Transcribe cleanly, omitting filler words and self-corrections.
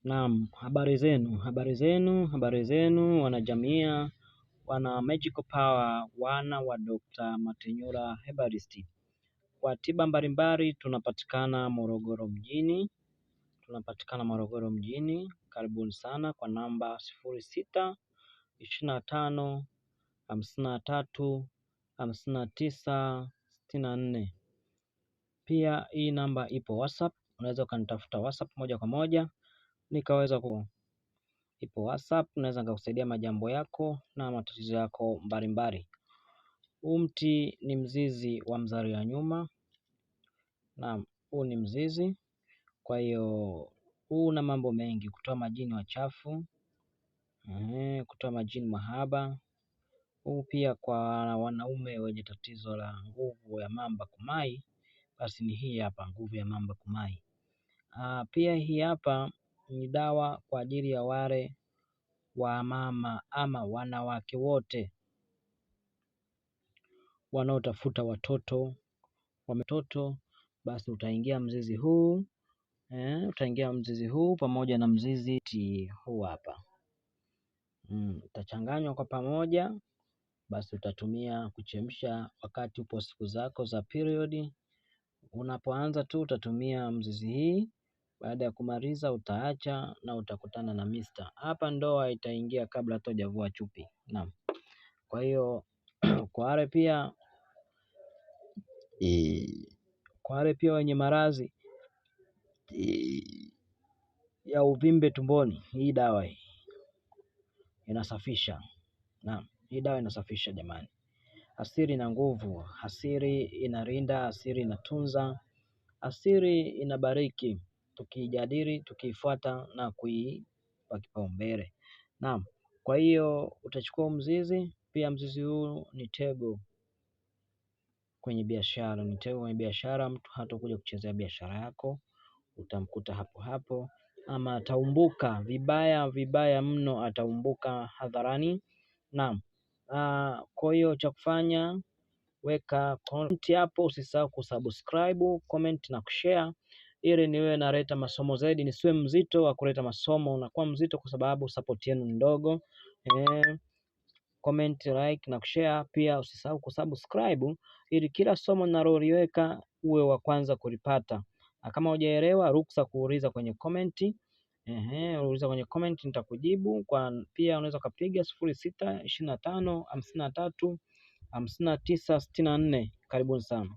Naam, habari zenu wanajamii, wana Magical Power, wana wa Dr. Matenyura Herbalist. Kwa tiba mbalimbali tunapatikana Morogoro mjini. Karibuni sana kwa namba 0625535964. Pia hii namba ipo WhatsApp, unaweza ukanitafuta WhatsApp moja kwa moja nikaweza ipo WhatsApp, unaweza nikakusaidia majambo yako na matatizo yako mbalimbali. Huu mti ni mzizi wa mzari ya nyuma. Naam, huu ni mzizi. Kwa hiyo huu una mambo mengi: kutoa majini wachafu, kutoa majini mahaba. Huu pia kwa wanaume wenye tatizo la nguvu ya mamba kumai, basi ni hii hapa, nguvu ya mamba kumai. Pia hii hapa ni dawa kwa ajili ya wale wa mama ama wanawake wote wanaotafuta watoto, basi utaingia mzizi huu pamoja na mzizi huu hapa, utachanganywa kwa pamoja. Basi utatumia kuchemsha wakati upo siku zako za period. Unapoanza tu utatumia mzizi hii, baada ya kumaliza utaacha na utakutana na mister. Hapa ndoa itaingia kabla hata hujavua chupi. Naam. Kwa hiyo kwa wale pia wenye maradhi ya uvimbe tumboni, hii dawa inasafisha. Naam, hii dawa inasafisha jamani. Asili na nguvu, asili inarinda, asili inatunza, asili inabariki, tukijadili, tukifuata na kuipa kipaumbele. Naam, kwa hiyo utachukua mzizi. Pia mzizi huu ni tego kwenye biashara, mtu hatakuja kuchezea biashara yako, utamkuta hapo hapo, ama ataumbuka vibaya mno, ataumbuka hadharani. Naam. Kwa hiyo cha kufanya, weka comment hapo, usisahau kusubscribe, comment na kushare, ili niwe naleta masomo zaidi, nisiwe mzito wa kuleta masomo. Unakuwa mzito kwa sababu support yenu ndogo. Comment, like na kushare. Pia usisahau kusubscribe ili kila somo ninaloliweka uwe wa kwanza kulipata. Na kama hujaelewa, ruksa kuuliza kwenye comment. Uliza kwenye comment, nitakujibu. Pia unaweza kupiga 0625535964. Karibuni sana.